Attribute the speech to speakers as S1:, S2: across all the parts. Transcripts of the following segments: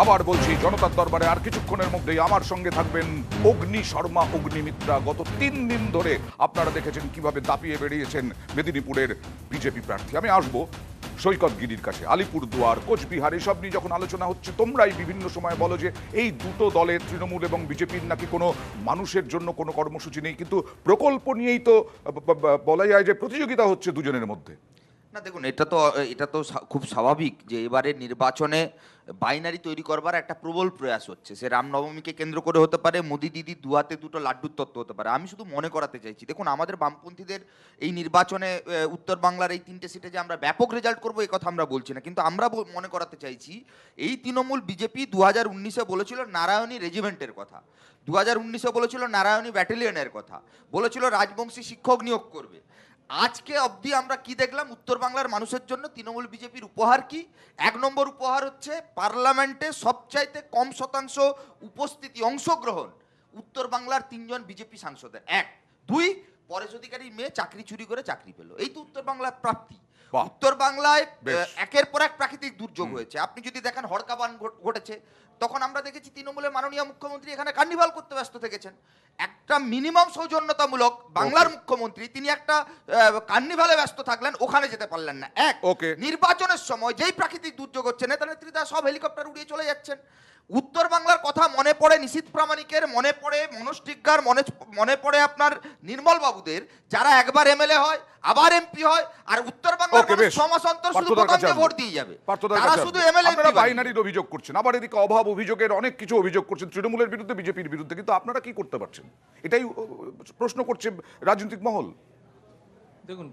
S1: আবার বলছি, জনতার দরবারে আর কিছুক্ষণের মধ্যেই আমার সঙ্গে থাকবেন অগ্নি শর্মা, অগ্নিমিত্রা। গত 3 দিন ধরে আপনারা দেখেছেন কিভাবে দাপিয়ে বেরিয়েছেন মেদিনীপুরের বিজেপি প্রার্থী। আমি আসবো সৈকতগিরির কাছে, আলিপুরদুয়ার, কোচবিহার, এসব নিয়ে যখন আলোচনা হচ্ছে, তোমরাই বিভিন্ন সময় বলো যে এই দুটো দলের, তৃণমূল এবং বিজেপির, নাকি কোনো মানুষের জন্য কোনো কর্মসূচি নেই, কিন্তু প্রকল্প নিয়েই তো বলা যায় যে প্রতিযোগিতা হচ্ছে দুজনের মধ্যে।
S2: না দেখুন, এটা তো খুব স্বাভাবিক যে এবারে নির্বাচনে বাইনারি তৈরি করবার একটা প্রবল প্রয়াস হচ্ছে। সে রামনবমীকে কেন্দ্র করে হতে পারে, মোদি দিদি দুহাতে দুটো লাড্ডুর তত্ত্ব হতে পারে। আমি শুধু মনে করাতে চাইছি, দেখুন আমাদের বামপন্থীদের এই নির্বাচনে উত্তর বাংলার এই 3টে সিটে যে আমরা ব্যাপক রেজাল্ট করবো এই কথা আমরা বলছি না, কিন্তু আমরা মনে করাতে চাইছি এই তৃণমূল বিজেপি 2019-এ বলেছিল নারায়ণী রেজিমেন্টের কথা, 2019-এ বলেছিল নারায়ণী ব্যাটালিয়নের কথা, বলেছিল রাজবংশী শিক্ষক নিয়োগ করবে। আজকে অবধি আমরা কি দেখলাম? উত্তর বাংলার মানুষের জন্য তৃণমূল বিজেপির উপহার কি? 1 নম্বর উপহার হচ্ছে পার্লামেন্টে সবচাইতে কম শতাংশ উপস্থিতি, অংশগ্রহণ উত্তর বাংলার 3 জন বিজেপি সাংসদের। 1, 2, পরেশ অধিকারীর মেয়ে চাকরি চুরি করে চাকরি পেল। এই তো উত্তর বাংলার প্রাপ্তি। উত্তর বাংলায় একের পর এক প্রাকৃতিক দুর্যোগ হয়েছে। আপনি যদি দেখেন হড়কাবান ঘটেছে, তখন আমরা দেখেছি তৃণমূলের মাননীয় মুখ্যমন্ত্রী এখানে কার্নিভাল করতে ব্যস্ত থেকেছেন। একটা মিনিমাম সৌজন্যতামূলক বাংলার মুখ্যমন্ত্রী তিনি একটা কার্নিভালে ব্যস্ত থাকলেন, ওখানে যেতে পারলেন না। নির্বাচনের সময় যেই প্রাকৃতিক দুর্যোগ হচ্ছে, নেতা নেত্রীরা সব হেলিকপ্টার উড়িয়ে চলে যাচ্ছেন। উত্তর বাংলার কথা মনে পড়ে নিশীথ প্রামাণিকের, মনে পড়ে মনোজ টিগ্গার, মনে পড়ে আপনার নির্মল বাবুদের, যারা একবার এমএলএ হয় আবার এমপি হয়, আর উত্তর বাংলার মানুষ 6 মাস অন্তর শুধু প্রথমে ভোট দিয়ে যাবে। তারা শুধু এমএলএ
S1: আপনারা বাইনারির অভিযোগ করছেন, আবার এদিকে অভাব অভিযোগের অনেক কিছু অভিযোগ করছেন তৃণমূলের বিরুদ্ধে, বিজেপির বিরুদ্ধে, কিন্তু আপনারা কি করতে পারছেন? এটাই প্রশ্ন করছে রাজনৈতিক মহল।
S3: দেখুন,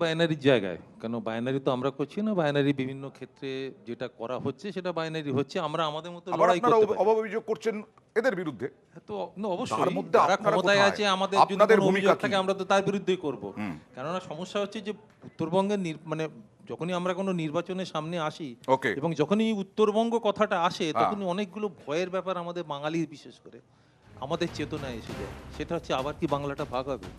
S3: বাইনারির জায়গায় কেন বাইনারি তো আমরা করছি না। বাইনারি বিভিন্ন ক্ষেত্রে যেটা করা হচ্ছে সেটা বাইনারি হচ্ছে। আমরা আমাদের মতো লড়াই করতে পারি।
S1: অভাব অভিযোগ করছেন এদের বিরুদ্ধে,
S3: তো অবশ্যই
S1: তার মধ্যে
S3: যারা
S1: আপনারা
S3: ক্ষমতায়
S1: কোথায়?
S3: আছে, আমাদের যদি
S1: আপনাদের
S3: কোনো
S1: ভূমিকা
S3: অভিযোগ
S1: কি?
S3: থাকে আমরা তো তার বিরুদ্ধেই করব। কেননা সমস্যা হচ্ছে যে উত্তরবঙ্গের মানে যখনই আমরা কোনো নির্বাচনের সামনে আসি এবং যখনই উত্তরবঙ্গ কথাটা আসে, তখনই অনেকগুলো ভয়ের ব্যাপার আমাদের বাঙালির, বিশেষ করে আমাদের চেতনায় এসে যায়। সেটা হচ্ছে আবার কি বাংলাটা ভাগ হবে?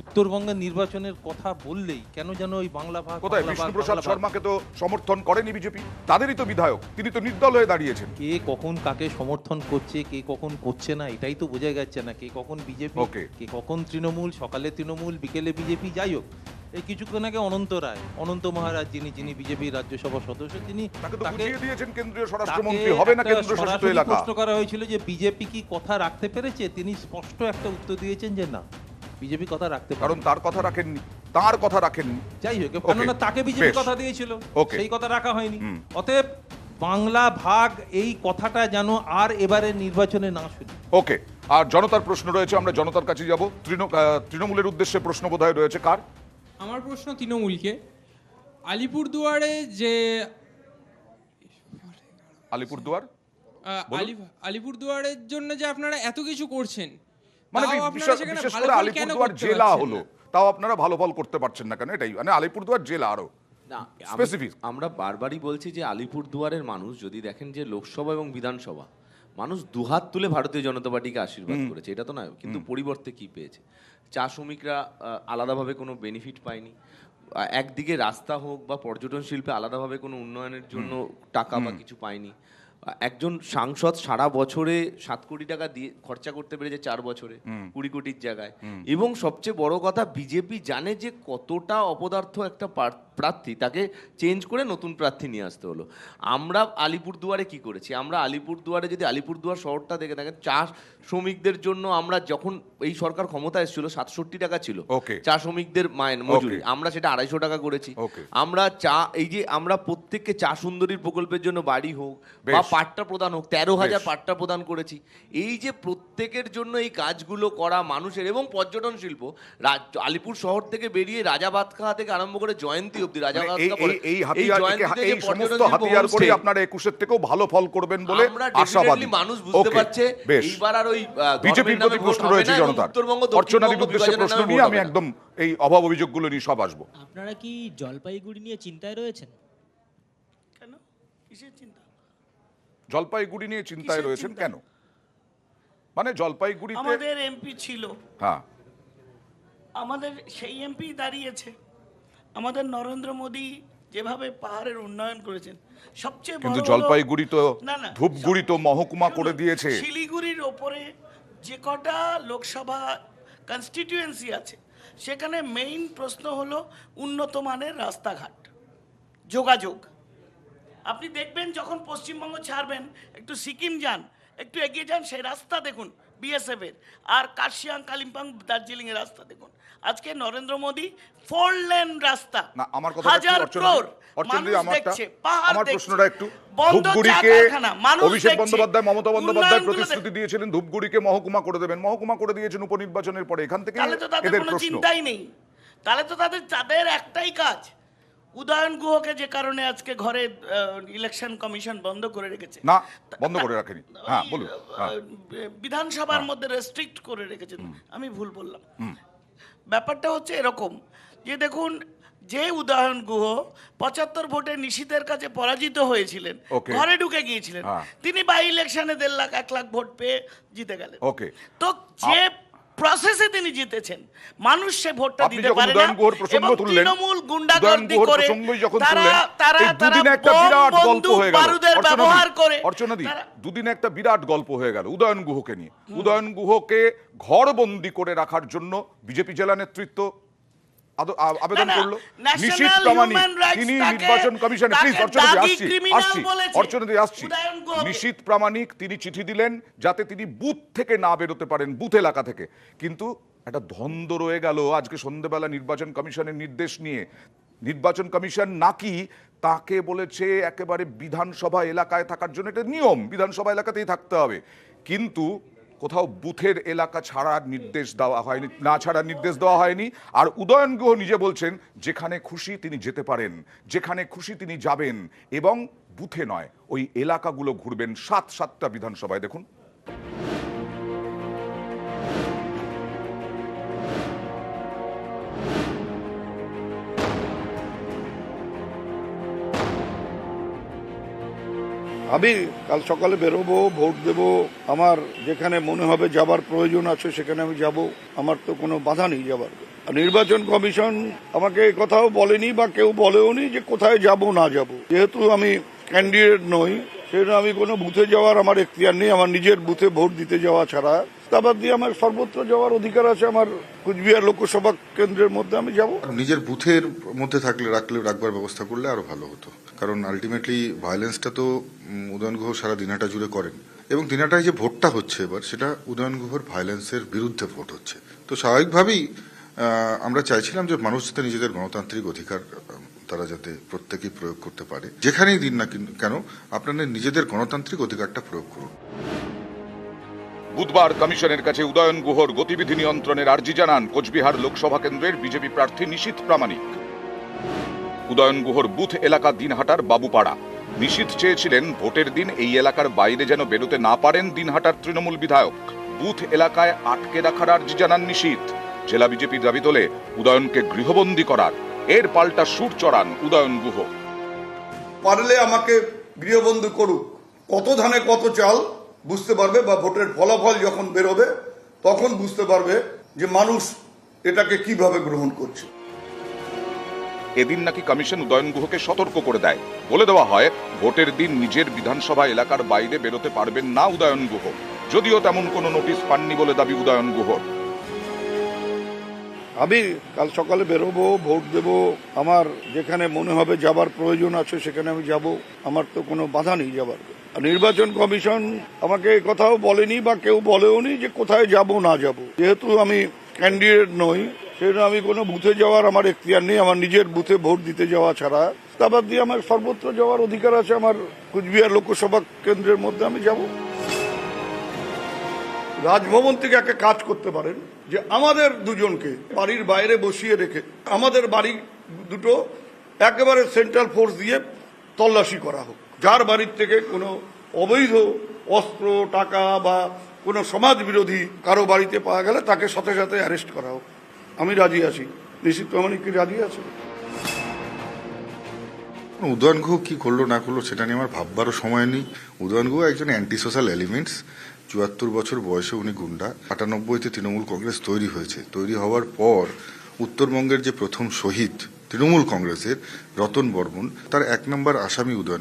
S3: উত্তরবঙ্গের নির্বাচনের কথা বললেই কেন যেন ওই বাংলা ভাগ।
S1: কোথায় বিষ্ণুপ্রসাদ শর্মাকে তো সমর্থন করেনি বিজেপি, তাদেরই তো বিধায়ক, তিনি তো নির্দল হয়ে দাঁড়িয়েছেন।
S3: কে কখন কাকে সমর্থন করছে, কে কখন করছে না, এটাই তো বোঝা যাচ্ছে না। কে কখন বিজেপি, কে কখন তৃণমূল, সকালে তৃণমূল বিকেলে বিজেপি। যাই হোক, এই কিছুক্ষণ আগে অনন্ত রায়, অনন্ত মহারাজ, যিনি বিজেপির রাজ্যসভা সদস্য, তিনি
S1: দিয়েছেন কেন্দ্রীয় স্বরাষ্ট্রমন্ত্রী হবে না কেন্দ্রশাসিত এলাকা।
S3: প্রশ্ন করা হয়েছিল যে বিজেপি কি কথা রাখতে পেরেছে, তিনি স্পষ্ট একটা উত্তর দিয়েছেন যে না, বিজেপি কথা রাখতে পারে।
S1: কারণ তার কথা রাখেননি, তার কথা রাখেননি।
S3: যাই হোক, কেননা তাকে বিজেপি কথা দিয়েছিল, সেই কথা রাখা হয়নি। অতএব বাংলা ভাগ এই কথাটা যেন আর এবারে নির্বাচনে না শুনি।
S1: ওকে, আর জনতার প্রশ্ন রয়েছে, আমরা জনতার কাছে যাব। তৃণমূলের উদ্দেশ্যে প্রশ্ন বোধহয় রয়েছে। কার?
S4: আমার প্রশ্ন তৃণমূলকে। আলিপুরদুয়ারে যে আলিপুরদুয়ারের জন্য যে আপনারা এত কিছু করছেন,
S1: মানে বিশেষ করে আলিপুরদুয়ার জেলা হলো, তাও আপনারা ভালো ফল করতে পারছেন না কেন? এটাই মানে আলিপুরদুয়ার জেলা আরো স্পেসিফিক।
S5: আমরা বারবারই বলছি যে আলিপুরদুয়ারের মানুষ যদি দেখেন যে লোকসভা এবং বিধানসভা মানুষ দুহাত তুলে ভারতীয় জনতা পার্টিকে আশীর্বাদ করেছে, এটা তো নয়, কিন্তু পরিবর্তে কি পেয়েছে? চা শ্রমিকরা আলাদাভাবে কোনো বেনিফিট পায়নি। একদিকে রাস্তা হোক বা পর্যটন শিল্পে আলাদাভাবে কোনো উন্নয়নের জন্য টাকা বা কিছু পায়নি। একজন সাংসদ সারা বছরে 7 কোটি টাকা দিয়ে খরচা করতে পেরেছে 4 বছরে 20 কোটির জায়গায়। এবং সবচেয়ে বড় কথা, বিজেপি জানে যে কতটা অপদার্থ একটা প্রার্থী, তাকে চেঞ্জ করে নতুন প্রার্থী নিয়ে আসতে হলো। আমরা আলিপুরদুয়ারে কি করেছি? আমরা আলিপুরদুয়ারে যদি আলিপুরদুয়ার শহরটা দেখে থাকেন, চা শ্রমিকদের জন্য আমরা যখন এই সরকার ক্ষমতা এসেছিল 67 টাকা ছিল চা শ্রমিকদের মাইনে মজুরি, আমরা সেটা 250 টাকা করেছি। আমরা এই যে আমরা প্রত্যেককে চা সুন্দরীর প্রকল্পের জন্য বাড়ি হোক বা পাট্টা প্রদান হোক, 13,000 পাট্টা প্রদান করেছি। এই যে প্রত্যেকের জন্য এই কাজগুলো করা মানুষের, এবং পর্যটন শিল্প আলিপুর শহর থেকে বেরিয়ে রাজাবাদখা থেকে আরম্ভ করে জয়ন্তী অবধি,
S1: আপনারা 21-এর থেকেও ভালো ফল করবেন বলে আশাবাদী।
S5: মানুষ বুঝতে পারছে এইবার আর ওই
S1: বিজেপির প্রতি প্রশ্ন রয়েছে জনতার। অর্চনাদির উদ্দেশ্যে প্রশ্ন নিয়ে আমি একদম এই অভাব অভিযোগগুলো নিয়ে সব আসবো।
S6: আপনারা কি জলপাইগুড়ি নিয়ে চিন্তায় রয়েছেন?
S7: কেন, কিসের চিন্তা?
S1: জলপাইগুড়ি নিয়ে চিন্তায় রয়েছেন কেন? মানে জলপাইগুড়িতে
S7: আমাদের এমপি ছিল,
S1: হ্যাঁ,
S7: আমাদের সেই এমপি দাঁড়িয়েছে। আমাদের নরেন্দ্র মোদী যেভাবে পাহাড়ের উন্নয়ন করেছেন, সবচেয়ে বড়
S1: কিন্তু
S7: হলো-
S1: জলপাইগুড়ি তো
S7: না, না,
S1: ধূপগুড়ি তো মহকুমা করে
S7: শুনুন,
S1: দিয়েছে।
S7: শিলিগুড়ির ওপরে যে কটা লোকসভা কনস্টিটিউয়েন্সি আছে, সেখানে মেইন প্রশ্ন হলো উন্নত মানের রাস্তাঘাট, যোগাযোগ। আপনি দেখবেন যখন পশ্চিমবঙ্গ ছাড়বেন, একটু সিকিম যান, একটু এগিয়ে যান, সেই রাস্তা দেখুন বিএসএফ এর, আর কার্শিয়াং, কালিম্পং, দার্জিলিং এর রাস্তা দেখুন। আজকে নরেন্দ্র মোদী 4 লেন রাস্তা,
S1: না, আমার কথা
S7: হাজার ক্রোর মানুষ দেখছে, পাহাড়
S1: আমার
S7: দেখছে,
S1: প্রশ্নটা একটু,
S7: বন্ধ চা
S1: ধূপগুড়িকে
S7: কারখানা, মানুষ
S1: অভিষেক
S7: দেখছে,
S1: বন্দ্যোপাধ্যায়, মমতা বন্দ্যোপাধ্যায়
S7: উন্নয়নগুলো
S1: প্রতিশ্রুতি
S7: দেখছে।
S1: দিয়েছিলেন ধূপগুড়িকে মহকুমা করে দেবেন, মহকুমা করে দিয়েছেন উপনির্বাচনের পরে। এখান থেকে
S7: তাহলে তো তাদের
S1: এদের
S7: কোনো
S1: প্রশ্ন।
S7: চিন্তাই নেই, তাহলে তো তাদের একটাই কাজ, উদয়ন গুহকে যে কারণে আজকে ঘরে ইলেকশন কমিশন বন্ধ করে রেখেছে,
S1: না, বন্ধ করে রাখেনি। হ্যাঁ, বলুন। হ্যাঁ।
S7: বিধানসভার মধ্যে রেস্ট্রিক্ট করে রেখেছেন। আমি ভুল বললাম? ব্যাপারটা হচ্ছে এরকম যে দেখুন, যে উদয়ন গুহ 75 ভোটে নিশীথের কাছে পরাজিত হয়েছিলেন,
S1: Okay.
S7: ঘরে ঢুকে গিয়েছিলেন,
S1: হ্যাঁ।
S7: তিনি বাই ইলেকশনে 1.5 লাখ 1 লাখ ভোট পেয়ে জিতে গেলেন।
S1: Okay.
S7: তো যে প্রসেসে তিনি জিতেছেন, মানুষ সে ভোটটা
S1: আপনি
S7: দিতে
S1: যখন
S7: পারে না,
S1: উদয়ন গুহর প্রসঙ্গ
S7: এবং
S1: তুললেন,
S7: তৃণমূল
S1: উদয়ন
S7: গুন্ডাগর্দি
S1: গুহর
S7: করে
S1: প্রসঙ্গই যখন
S7: তারা
S1: তুললেন,
S7: তারা
S1: এই
S7: তারা
S1: দুদিনে একটা
S7: বোম,
S1: বিরাট গল্প
S7: বন্দুক,
S1: হয়ে গেল।
S7: বারুদের ব্যবহার করে
S1: অর্চনাদি,
S7: তারা-
S1: দুদিনে একটা বিরাট গল্প হয়ে গেল উদয়ন গুহকে নিয়ে। উদয়ন গুহকে ঘরবন্দি করে রাখার জন্য বিজেপি জেলা নেতৃত্ব আবেদন
S7: না,
S1: করলো।
S7: National
S1: নিশীথ প্রামাণিক
S7: Human Rights
S1: তিনি
S7: তাকে-
S1: নির্বাচন কমিশনে,
S7: তাকে
S1: প্লিজ অর্চনাদি,
S7: দাগি
S1: আসছি
S7: criminal
S1: আসছি
S7: বলেছে।
S1: অর্চনাদি, আসছি।
S7: উদয়ন গুহকে।
S1: নিশীথ প্রামাণিক তিনি চিঠি দিলেন যাতে তিনি বুথ থেকে না বেরোতে পারেন, বুথ এলাকা থেকে। কিন্তু একটা দ্বন্দ্ব রয়ে গেল আজকে সন্ধ্যেবেলা নির্বাচন কমিশনের নির্দেশ নিয়ে। নির্বাচন কমিশন নাকি তাকে বলেছে একেবারে বিধানসভা এলাকায় থাকার জন্য, এটা নিয়ম, বিধানসভা এলাকাতেই থাকতে হবে, কিন্তু কোথাও বুথের এলাকা ছাড়ার নির্দেশ দেওয়া হয়নি, না ছাড়ার নির্দেশ দেওয়া হয়নি। আর উদয়ন গুহ নিজে বলছেন যেখানে খুশি তিনি যেতে পারেন, যেখানে খুশি তিনি যাবেন, এবং বুথে নয় ওই এলাকাগুলো ঘুরবেন 7টা বিধানসভায়। দেখুন।
S8: আমি কাল সকালে বেরোবো, ভোট দেব, আমার যেখানে মনে হবে যাবার প্রয়োজন আছে সেখানে আমি যাব, আমার তো কোনো বাধা নেই যাবার। আর নির্বাচন কমিশন আমাকে এই কথাও বলেনি বা কেউ বলেওনি যে কোথায় যাব না যাব। যেহেতু আমি ক্যান্ডিডেট নই, সেটা আমি কোনো বুথে যাওয়ার আমার এখতিয়ার নেই, আমার নিজের বুথে ভোট দিতে যাওয়া ছাড়া। তারপর দিয়ে আমার সর্বত্র যাওয়ার অধিকার আছে, আমার কুচবিহার লোকসভা কেন্দ্রের মধ্যে আমি যাব।
S9: নিজের বুথের মধ্যে রাখবার ব্যবস্থা করলে আরো ভালো হতো, কারণ আলটিমেটলি ভায়োলেন্সটা তো উদয়ন গুহ সারা দিনাটা জুড়ে করেন, এবং দিনাটায় যে ভোটটা হচ্ছে এবার সেটা উদয়ন গুহর ভায়োলেন্সের বিরুদ্ধে ভোট হচ্ছে। তো স্বাভাবিকভাবেই আমরা চাইছিলাম যে মানুষ যাতে নিজেদের গণতান্ত্রিক অধিকার তারা যাতে প্রত্যেকেই প্রয়োগ করতে পারে, যেখানেই দিন না কেন আপনাদের নিজেদের গণতান্ত্রিক অধিকারটা প্রয়োগ করুন।
S1: বুধবার কমিশনের কাছে উদয়ন গুহর গতিবিধি নিয়ন্ত্রণের আর্জি জানান কোচবিহার লোকসভা কেন্দ্রের বিজেপি প্রার্থী নিশীথ প্রামাণিক। উদয়ন গুহর বুথ এলাকা দিনহাটার বাবুপাড়া। নিশীথ চেয়েছিলেন ভোটের দিন এই এলাকার বাইরে যেন বেরোতে না পারেন দিনহাটার তৃণমূল বিধায়ক। বুথ এলাকায় আটকে রাখার আর্জি জানান নিশীথ। জেলা বিজেপির দাবি তোলে উদয়নকে গৃহবন্দী করার। এর পাল্টা সুর চড়ান উদয়ন গুহ।
S8: পারলে আমাকে গৃহবন্দী করুক, কত ধানে কত চাল বুঝতে পারবে, বা ভোটের ফলাফল যখন বেরোবে তখন বুঝতে পারবে যে মানুষ এটাকে কিভাবে গ্রহণ করছে।
S1: এদিন নাকি কমিশন উদয়ন গুহকে সতর্ক করে দেয়। বলে দেওয়া হয় ভোটের দিন নিজের বিধানসভা এলাকার বাইরে বেরোতে পারবেন না উদয়ন গুহ, যদিও তেমন কোনো নোটিশ পাননি বলে দাবি উদয়ন গুহর।
S8: আমি কাল সকালে বেরোবো, ভোট দেব, আমার যেখানে মনে হবে যাবার প্রয়োজন আছে সেখানে আমি যাব, আমার তো কোনো বাধা নেই যাবার। আর নির্বাচন কমিশন আমাকে এই কথাও বলেনি বা কেউ বলেওনি যে কোথায় যাব না যাব। যেহেতু আমি ক্যান্ডিডেট নই, সেটা আমি কোনো বুথে যাওয়ার আমার এখতিয়ার নেই, আমার নিজের বুথে ভোট দিতে যাওয়া ছাড়া। তারপর দিয়ে আমার সর্বত্র যাওয়ার অধিকার আছে, আমার কুচবিহার লোকসভা কেন্দ্রের মধ্যে আমি যাব। রাজভবন থেকে একটা কাজ করতে পারেন যে আমাদের দুজনকে বাড়ির বাইরে বসিয়ে রেখে আমাদের বাড়ি দুটো একেবারে সেন্ট্রাল ফোর্স দিয়ে তল্লাশি করা হোক। যার বাড়ির থেকে কোনো অবৈধ অস্ত্র, টাকা বা কোনো সমাজ বিরোধী কারো বাড়িতে পাওয়া গেলে তাকে সাথে সাথে অ্যারেস্ট করা হোক। আমি রাজি আছি। নিশীথ প্রামাণিক কি রাজি আছে?
S9: উদয়ন গুহ কি করলো না করলো সেটা নিয়ে আমার ভাববারও সময় নেই। উদয়ন গুহ একজন অ্যান্টি সোশ্যাল এলিমেন্টস। ৭৪ বছর বয়সে উনি গুন্ডা। ৯৮-তে তৃণমূল কংগ্রেস তৈরি হয়েছে। তৈরি হওয়ার পর উত্তরবঙ্গের যে প্রথম শহীদ তৃণমূল কংগ্রেসের রতন বর্মন, তার 1 নম্বর আসামি উদয়ন